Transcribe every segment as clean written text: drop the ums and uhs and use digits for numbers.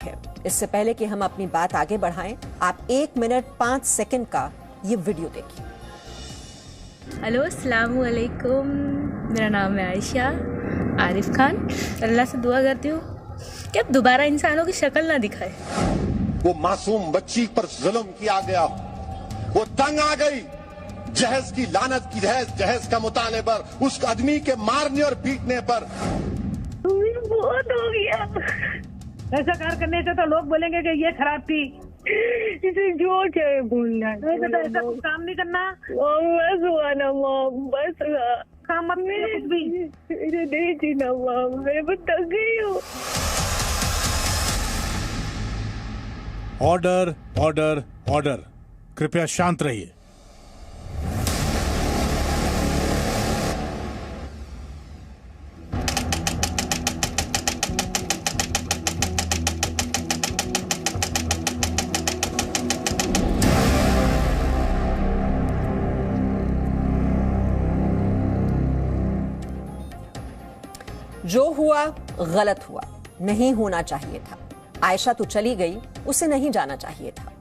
है। इससे पहले कि हम अपनी बात आगे बढ़ाएं, आप 1 मिनट 5 सेकंड का ये वीडियो देखिए। हेलो, अस्सलाम वालेकुम। मेरा नाम है आयशा आरिफ खान। अल्लाह से दुआ करती हूँ कि अब दोबारा इंसानों की शक्ल ना दिखाए। वो मासूम बच्ची पर जुल्म किया गया, वो तंग आ गई जहेज की लानत की जहेज का मुताले पर, उस आदमी के मारने और पीटने पर। बहुत हो गया। ऐसा कार करने से तो लोग बोलेंगे कि ये खराब थी। इसे जो चाहे भूलना, ऐसा कुछ काम नहीं करना। बस हुआ ना मॉम, बस हुआ। काम मत कुछ भी नहीं थी ना मॉम, मैं बहुत थक गई हूँ। ऑर्डर ऑर्डर ऑर्डर, कृपया शांत रहिए। जो हुआ गलत हुआ, नहीं होना चाहिए था। आयशा तो चली गई, उसे नहीं जाना चाहिए था,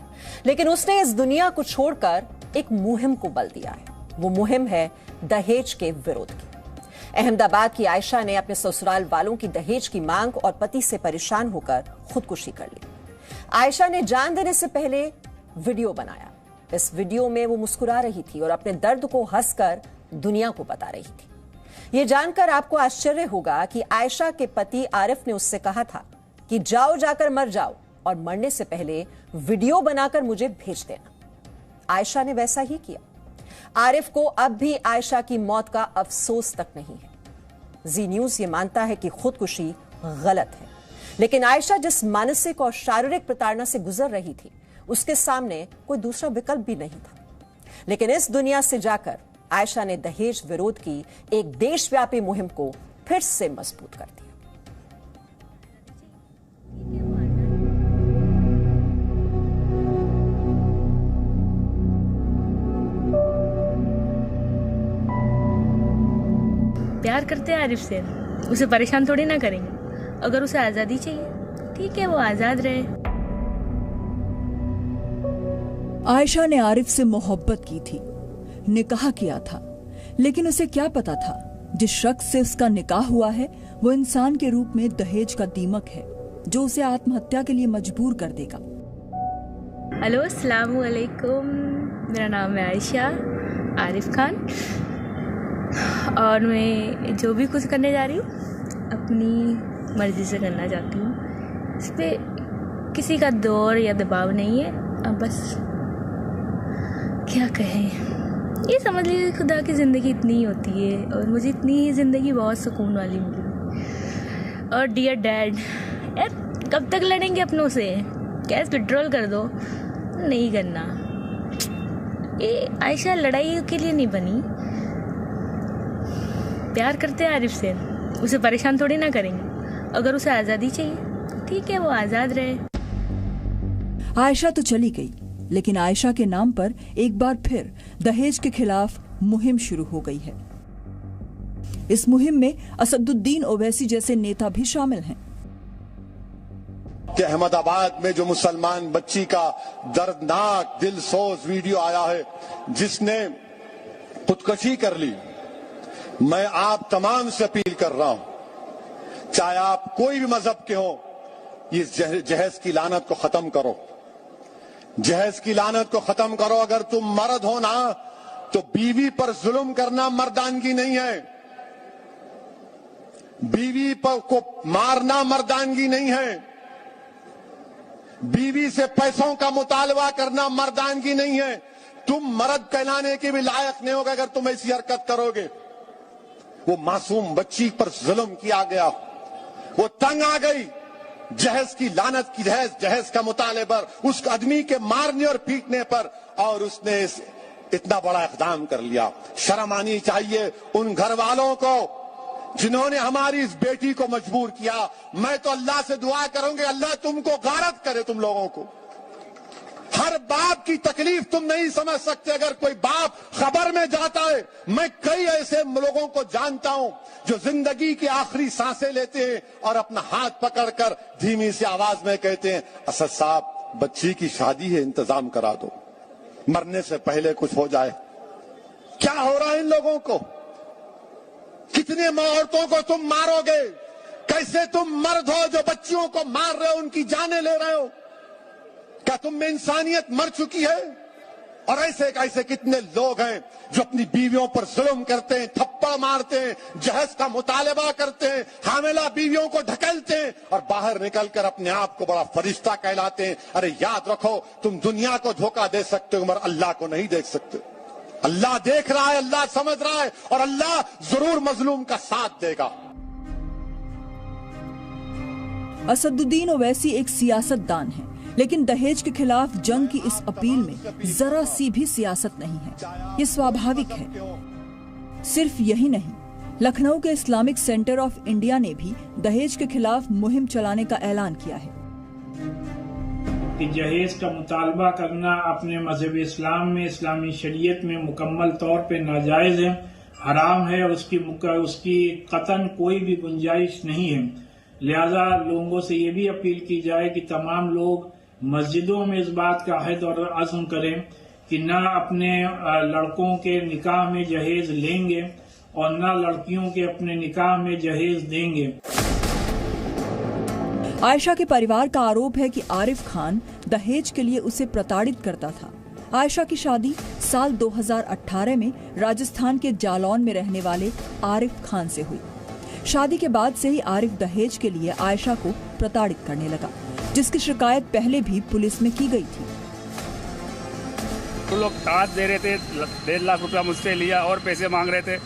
लेकिन उसने इस दुनिया को छोड़कर एक मुहिम को बल दिया है। वो मुहिम है दहेज के विरोध की। अहमदाबाद की आयशा ने अपने ससुराल वालों की दहेज की मांग और पति से परेशान होकर खुदकुशी कर ली। आयशा ने जान देने से पहले वीडियो बनाया। इस वीडियो में वो मुस्कुरा रही थी और अपने दर्द को हंसकर दुनिया को बता रही थी। ये जानकर आपको आश्चर्य होगा कि आयशा के पति आरिफ ने उससे कहा था कि जाओ, जाकर मर जाओ और मरने से पहले वीडियो बनाकर मुझे भेज देना। आयशा ने वैसा ही किया। आरिफ को अब भी आयशा की मौत का अफसोस तक नहीं है। जी न्यूज ये मानता है कि खुदकुशी गलत है, लेकिन आयशा जिस मानसिक और शारीरिक प्रताड़ना से गुजर रही थी, उसके सामने कोई दूसरा विकल्प भी नहीं था। लेकिन इस दुनिया से जाकर आयशा ने दहेज विरोध की एक देशव्यापी मुहिम को फिर से मजबूत कर दिया। प्यार करते हैं आरिफ से, उसे परेशान थोड़ी ना करेंगे। अगर उसे आज़ादी चाहिए, ठीक है, वो आज़ाद रहे। आयशा ने आरिफ से मोहब्बत की थी, निकाह किया था, लेकिन उसे क्या पता था जिस शख्स से उसका निकाह हुआ है वो इंसान के रूप में दहेज का दीमक है, जो उसे आत्महत्या के लिए मजबूर कर देगा। हेलो, अस्सलाम वालेकुम। मेरा नाम है आयशा आरिफ खान और मैं जो भी कुछ करने जा रही हूँ अपनी मर्जी से करना चाहती हूँ। इस पर किसी का दौर या दबाव नहीं है। अब बस क्या कहें, ये समझ लीजिए खुदा की ज़िंदगी इतनी ही होती है और मुझे इतनी ही ज़िंदगी बहुत सुकून वाली मिली। और डियर डैड, यार कब तक लड़ेंगे अपनों से? कैश विड्रॉल कर दो। नहीं करना। ये आयशा लड़ाई के लिए नहीं बनी। प्यार करते हैं आरिफ से, उसे परेशान थोड़ी ना करेंगे। अगर उसे आज़ादी चाहिए, ठीक है, वो आज़ाद रहे। आयशा तो चली गई, लेकिन आयशा के नाम पर एक बार फिर दहेज के खिलाफ मुहिम शुरू हो गई है। इस मुहिम में असदुद्दीन ओवैसी जैसे नेता भी शामिल हैं। कि अहमदाबाद में जो मुसलमान बच्ची का दर्दनाक दिलसोज वीडियो आया है जिसने खुदकुशी कर ली, मैं आप तमाम से अपील कर रहा हूं, चाहे आप कोई भी मजहब के हो, इस जहेज की लानत को खत्म करो। जहेज की लानत को खत्म करो। अगर तुम मर्द हो ना, तो बीवी पर जुल्म करना मर्दानगी नहीं है। बीवी पर को मारना मर्दानगी नहीं है। बीवी से पैसों का मुतालबा करना मर्दानगी नहीं है। तुम मर्द कहलाने के भी लायक नहीं होगा अगर तुम ऐसी हरकत करोगे। वो मासूम बच्ची पर जुल्म किया गया, वो तंग आ गई जहेज की लानत की जहेज का मुताले पर, उस आदमी के मारने और पीटने पर, और उसने इतना बड़ा इक़दाम कर लिया। शर्म आनी चाहिए उन घर वालों को जिन्होंने हमारी इस बेटी को मजबूर किया। मैं तो अल्लाह से दुआ करूंगी, अल्लाह तुमको गारत करे, तुम लोगों को, हर अगर बाप की तकलीफ तुम नहीं समझ सकते, अगर कोई बाप खबर में जाता है, मैं कई ऐसे लोगों को जानता हूं जो जिंदगी की आखिरी सांसें लेते हैं और अपना हाथ पकड़कर धीमी सी आवाज में कहते हैं, असद साहब बच्ची की शादी है, इंतजाम करा दो, मरने से पहले कुछ हो जाए। क्या हो रहा है इन लोगों को? कितने औरतों को तुम मारोगे? कैसे तुम मर्द हो जो बच्चियों को मार रहे हो, उनकी जानें ले रहे हो? क्या तुम में इंसानियत मर चुकी है? और ऐसे कितने लोग हैं जो अपनी बीवियों पर जुल्म करते हैं, थप्पड़ मारते हैं, जहज का मुतालबा करते हैं, हामिला बीवियों को ढकेलते हैं और बाहर निकलकर अपने आप को बड़ा फरिश्ता कहलाते हैं। अरे याद रखो, तुम दुनिया को धोखा दे सकते हो मगर अल्लाह को नहीं देख सकते। अल्लाह देख रहा है, अल्लाह समझ रहा है और अल्लाह जरूर मजलूम का साथ देगा। असदुद्दीन ओवैसी एक सियासतदान है, लेकिन दहेज के खिलाफ जंग की इस अपील में जरा सी भी सियासत नहीं है। ये स्वाभाविक है। सिर्फ यही नहीं, लखनऊ के इस्लामिक सेंटर ऑफ इंडिया ने भी दहेज के खिलाफ मुहिम चलाने का ऐलान किया है कि दहेज का मुतालबा करना अपने मजहब इस्लाम में, इस्लामी शरीयत में मुकम्मल तौर पे नाजायज है, हराम है, उसकी कतन कोई भी गुंजाइश नहीं है। लिहाजा लोगों से ये भी अपील की जाए कि तमाम लोग मस्जिदों में इस बात का अहद और अज़्म करें कि न अपने लड़कों के निकाह में जहेज लेंगे और न लड़कियों के अपने निकाह में जहेज देंगे। आयशा के परिवार का आरोप है कि आरिफ खान दहेज के लिए उसे प्रताड़ित करता था। आयशा की शादी साल 2018 में राजस्थान के जालौन में रहने वाले आरिफ खान से हुई। शादी के बाद से ही आरिफ दहेज के लिए आयशा को प्रताड़ित करने लगा, जिसकी शिकायत पहले भी पुलिस में की गई थी। तो लोग दाज दे रहे थे, 1.5 लाख रुपया मुझसे लिया और पैसे मांग रहे थे,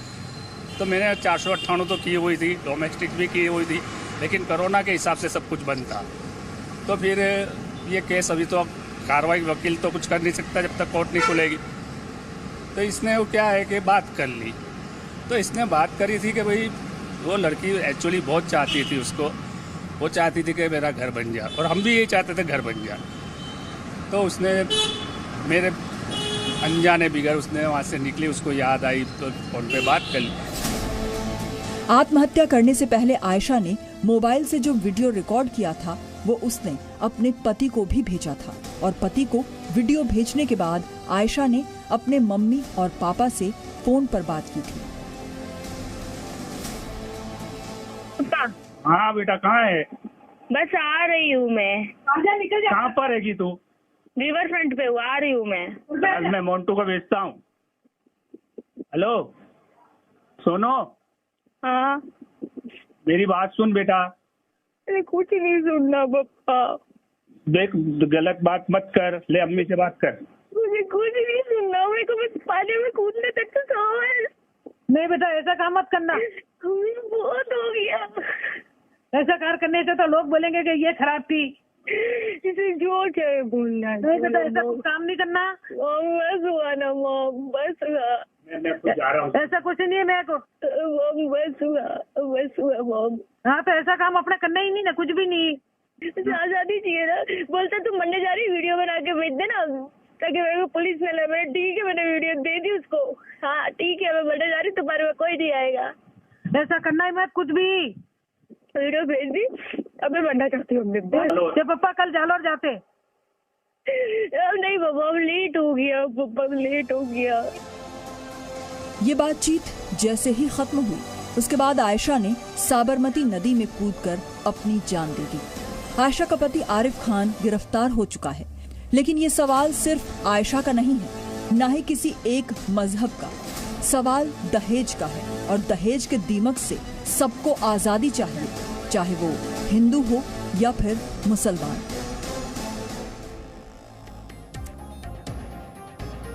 तो मैंने 498 तो की हुई थी, डोमेस्टिक भी की हुई थी, लेकिन कोरोना के हिसाब से सब कुछ बंद था। तो फिर ये केस अभी तो कार्रवाई वकील तो कुछ कर नहीं सकता जब तक कोर्ट नहीं खुलेगी। तो इसने वो क्या है कि बात कर ली, तो इसने बात करी थी कि भाई वो लड़की एक्चुअली बहुत चाहती थी उसको, वो चाहती थी कि मेरा घर बन जाए और हम भी यही चाहते थे घर बन जाए। तो उसने मेरे अनजाने बिगड़ उसने वहाँ से निकली, उसको याद आई तो फोन पे बात कर ली। आत्महत्या करने से पहले आयशा ने मोबाइल से जो वीडियो रिकॉर्ड किया था वो उसने अपने पति को भी भेजा था और पति को वीडियो भेजने के बाद आयशा ने अपने मम्मी और पापा से फोन पर बात की थी। हाँ बेटा, कहाँ है? बस आ रही हूँ मैं। कहाँ पर रहेगी तू? रिवर फ्रंट पे आ रही हूँ मैं। आज मैं मोन्टू को भेजता हूँ। हेलो सोनो, हाँ मेरी बात सुन बेटा। अरे कुछ नहीं सुनना पप्पा। देख, गलत बात मत कर, ले अम्मी से बात कर। मुझे कुछ नहीं सुनना, मेरे को बस पानी में कूदने तक तो सो है। नहीं बेटा, ऐसा काम मत करना, बहुत हो गया। ऐसा कार करने से तो लोग बोलेंगे कि ये खराब थी। इसे जो चाहे भूलना। नहीं बेटा, ऐसा कुछ काम नहीं करना। बस हुआ ना मॉम, बस हुआ। मैं तो जा रहा हूँ। ऐसा कुछ नहीं है मेरे को। बस हुआ मॉम। हाँ तो ऐसा काम अपना करना ही नहीं ना, कुछ भी नहीं। आजादी चाहिए ना। बोलते तुम मरने जा रही, वीडियो बना के भेज देना ताकि मेरे को पुलिस में ले। मैंने ठीक है, मैंने वीडियो दे दी उसको। हाँ ठीक है, मैं मरने जा रही, तुम्हारे में कोई नहीं आएगा। ऐसा करना ही मत कुछ भी। वीडियो भेज दी, अब मैं मरना चाहती हूँ। जब पापा कल जालौर जाते। नहीं पापा, लेट हो गया, पापा लेट हो गया। ये बातचीत जैसे ही खत्म हुई, उसके बाद आयशा ने साबरमती नदी में कूदकर अपनी जान दे दी। आयशा का पति आरिफ खान गिरफ्तार हो चुका है, लेकिन ये सवाल सिर्फ आयशा का नहीं है, न ही किसी एक मजहब का। सवाल दहेज का है और दहेज के दीमक से सबको आजादी चाहिए, चाहे वो हिंदू हो या फिर मुसलमान।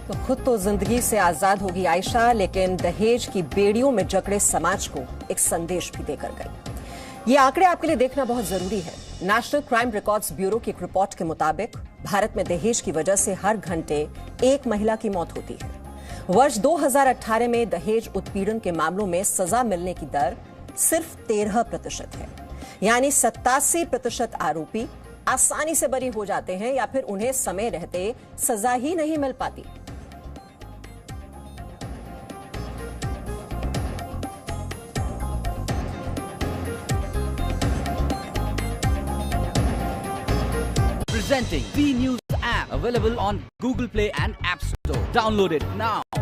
तो खुद तो जिंदगी से आजाद होगी आयशा, लेकिन दहेज की बेड़ियों में जकड़े समाज को एक संदेश भी देकर गई। ये आंकड़े आपके लिए देखना बहुत जरूरी है। नेशनल क्राइम रिकॉर्ड्स ब्यूरो की एक रिपोर्ट के मुताबिक भारत में दहेज की वजह से हर घंटे एक महिला की मौत होती है। वर्ष 2018 में दहेज उत्पीड़न के मामलों में सजा मिलने की दर सिर्फ 13% है, यानी 87% आरोपी आसानी से बरी हो जाते हैं या फिर उन्हें समय रहते सजा ही नहीं मिल पाती? Presenting V News app, available on Google Play and App Store. Download it now.